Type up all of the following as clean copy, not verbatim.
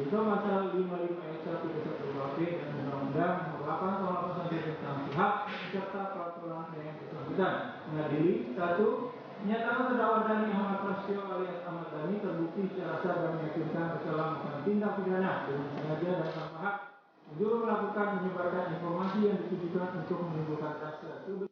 Juga pasal 55 ayat 1 dasar KUHP dan Undang-Undang Nomor 8 Tahun 81 tentang pihak serta peraturan yang bersangkutan mengadili 1. Menyatakan terdakwa Dhani Ahmad Prasetyo alias Ahmad Dhani terbukti secara sah dan meyakinkan bersalah melakukan tindak pidana dengan sengaja dan tanpa hak menyuruh melakukan menyebarkan informasi yang ditujukan untuk menimbulkan rasa kebencian.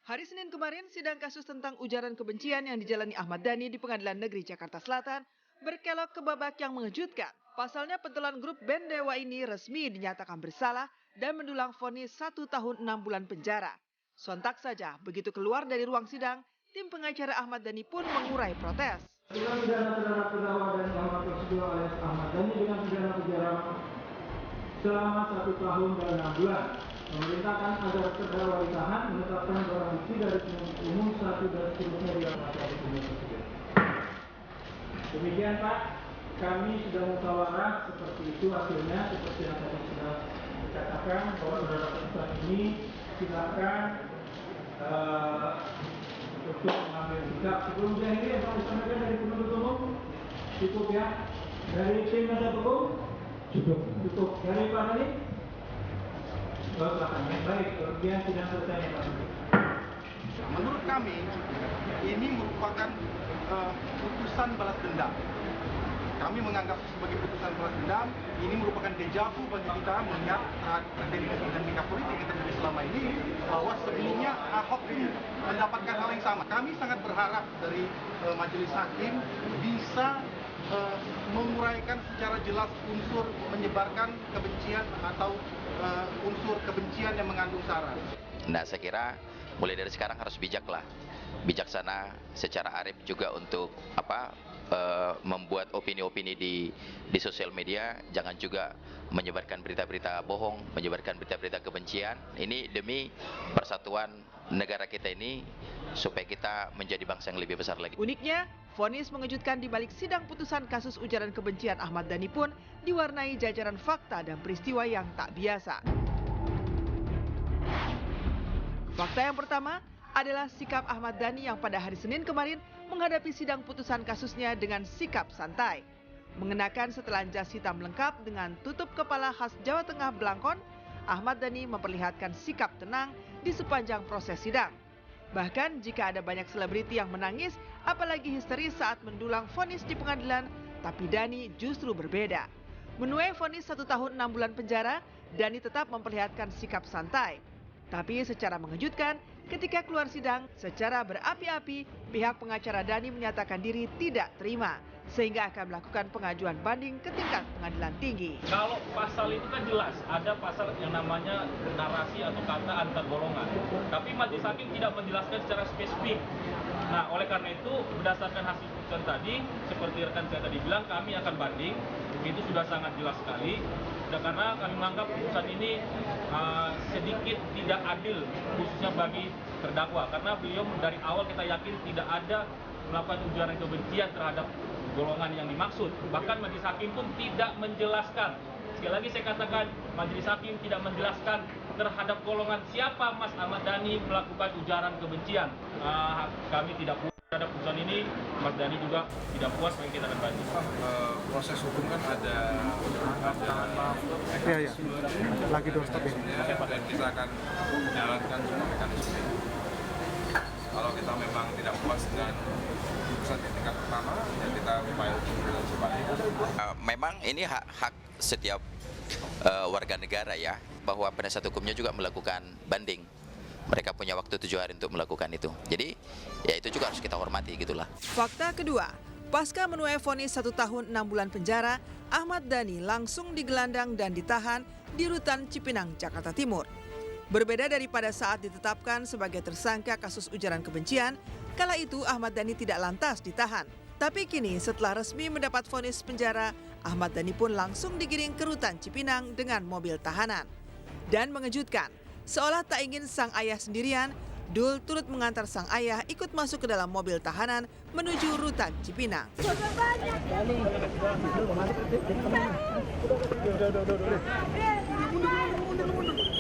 Hari Senin kemarin, sidang kasus tentang ujaran kebencian yang dijalani Ahmad Dhani di Pengadilan Negeri Jakarta Selatan berkelok ke babak yang mengejutkan. Pasalnya pentolan grup band Dewa ini resmi dinyatakan bersalah dan mendulang vonis 1 tahun 6 bulan penjara. Sontak saja, begitu keluar dari ruang sidang, tim pengacara Ahmad Dhani pun mengurai protes. Tindak pidana terhadap terdakwa Dhani Ahmad Prasetyo alias Ahmad Dhani dengan pidana penjara selama 1 tahun dan 6 bulan. Memerintahkan agar terdakwa ditahan, menetapkan barang bukti dari penuntut umum 1 dan seterusnya dalam pasal hukum tersebut. Demikian Pak, kami sudah musyawarah seperti itu hasilnya, seperti yang tadi sudah dikatakan bahwa saudara putusan ini silakan untuk mengambil sikap. Sebelumnya ini yang kami sampaikan dari penuntut umum cukup ya, dari tim penasihat hukum cukup dari Pak Dhani. Baik, kemudian sidang selesai Pak. Menurut kami ini merupakan putusan balas dendam. Kami menganggap sebagai putusan balas dendam, ini merupakan dejavu bagi kita melihat terjadi dinamika politik yang terjadi selama ini, bahwa sebelumnya Ahok ini mendapatkan hal yang sama. Kami sangat berharap dari majelis hakim bisa menguraikan secara jelas unsur menyebarkan kebencian atau unsur kebencian yang mengandung sara. Nah, saya kira mulai dari sekarang harus bijaksana secara arif juga untuk membuat opini-opini di sosial media. Jangan juga menyebarkan berita-berita bohong, menyebarkan berita-berita kebencian. Ini demi persatuan negara kita ini, supaya kita menjadi bangsa yang lebih besar lagi. Uniknya, vonis mengejutkan di balik sidang putusan kasus ujaran kebencian Ahmad Dhani pun diwarnai jajaran fakta dan peristiwa yang tak biasa. Fakta yang pertama adalah sikap Ahmad Dhani yang pada hari Senin kemarin menghadapi sidang putusan kasusnya dengan sikap santai. Mengenakan setelan jas hitam lengkap dengan tutup kepala khas Jawa Tengah belangkon, Ahmad Dhani memperlihatkan sikap tenang di sepanjang proses sidang. Bahkan jika ada banyak selebriti yang menangis, apalagi histeris saat mendulang vonis di pengadilan, tapi Dhani justru berbeda. Menuai vonis 1 tahun 6 bulan penjara, Dhani tetap memperlihatkan sikap santai. Tapi secara mengejutkan, ketika keluar sidang, secara berapi-api, pihak pengacara Dhani menyatakan diri tidak terima, sehingga akan melakukan pengajuan banding ke tingkat pengadilan tinggi. Kalau pasal itu kan jelas, ada pasal yang namanya narasi atau kata antar golongan. Tapi majelis hakim tidak menjelaskan secara spesifik. Nah, oleh karena itu, berdasarkan hasil putusan tadi, seperti rekan saya tadi bilang, kami akan banding. Itu sudah sangat jelas sekali. Dan karena kami menganggap putusan ini sedikit tidak adil, khususnya bagi terdakwa. Karena beliau dari awal kita yakin tidak ada melakukan ujaran kebencian terhadap golongan yang dimaksud. Bahkan majelis hakim pun tidak menjelaskan. Sekali lagi saya katakan, majelis hakim tidak menjelaskan terhadap golongan siapa Mas Ahmad Dhani melakukan ujaran kebencian. Kami tidak puas terhadap putusan ini. Mas Dhani juga tidak puas, maka kita akan banding. Proses hukum kan ada lagi doorstop ya. Dan kita akan menjalankan semua mekanisme. Kalau kita memang tidak puas dengan putusan di tingkat pertama, ya kita upaya untuk banding. Memang ini hak setiap warga negara ya, bahwa penasihat hukumnya juga melakukan banding. Mereka punya waktu 7 hari untuk melakukan itu. Jadi ya itu juga harus kita hormati gitulah. Fakta kedua, pasca menuai vonis 1 tahun 6 bulan penjara, Ahmad Dhani langsung digelandang dan ditahan di Rutan Cipinang, Jakarta Timur. Berbeda daripada saat ditetapkan sebagai tersangka kasus ujaran kebencian, kala itu Ahmad Dhani tidak lantas ditahan. Tapi kini setelah resmi mendapat vonis penjara, Ahmad Dhani pun langsung digiring ke Rutan Cipinang dengan mobil tahanan. Dan mengejutkan, seolah tak ingin sang ayah sendirian, Dul turut mengantar sang ayah ikut masuk ke dalam mobil tahanan menuju Rutan Cipinang.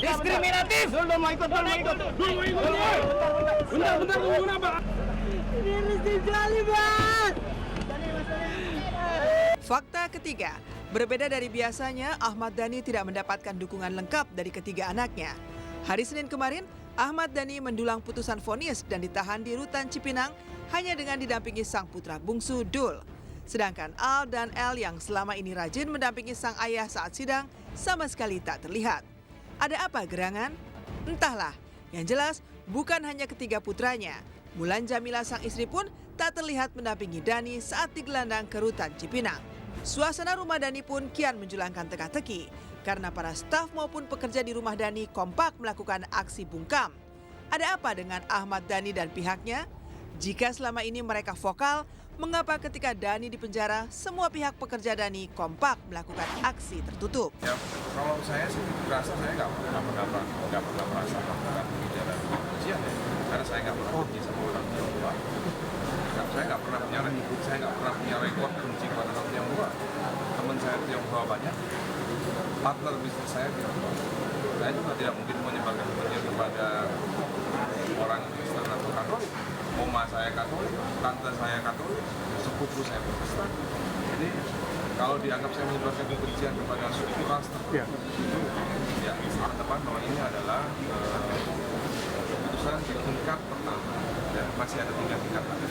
Diskriminatif. Dulu mau ikut. Bentar, tunggu apa? Ini mesti Taliban. Fakta ketiga, berbeda dari biasanya, Ahmad Dhani tidak mendapatkan dukungan lengkap dari ketiga anaknya. Hari Senin kemarin, Ahmad Dhani mendulang putusan vonis dan ditahan di Rutan Cipinang hanya dengan didampingi sang putra bungsu Dul. Sedangkan Al dan El yang selama ini rajin mendampingi sang ayah saat sidang sama sekali tak terlihat. Ada apa gerangan? Entahlah. Yang jelas, bukan hanya ketiga putranya. Mulan Jamila sang istri pun tak terlihat mendampingi Dhani saat digelandang ke Rutan Cipinang. Suasana rumah Dhani pun kian menjulangkan teka-teki karena para staf maupun pekerja di rumah Dhani kompak melakukan aksi bungkam. Ada apa dengan Ahmad Dhani dan pihaknya? Jika selama ini mereka vokal, mengapa ketika Dhani di penjara, semua pihak pekerja Dhani kompak melakukan aksi tertutup? Ya, kalau saya sih merasa saya nggak pernah merasa melakukan penjara kebencian ya, karena saya nggak pernah benci sama orang Tionghoa. Saya nggak pernah punya rekor benci kepada orang Tionghoa. Teman saya Tionghoa banyak, partner bisnis saya Tionghoa. Saya juga tidak mungkin menyebarkan kebencian kepada orang Kristen atau Katolik. Oma saya Katolik, tante saya Katolik, sepupu saya Protestan. Jadi kalau dianggap saya menyebarkan kebencian kepada suku ras tertentu, ya saya tepat bahwa ini adalah keputusan di tingkat pertama dan masih ada 3 tingkat lagi.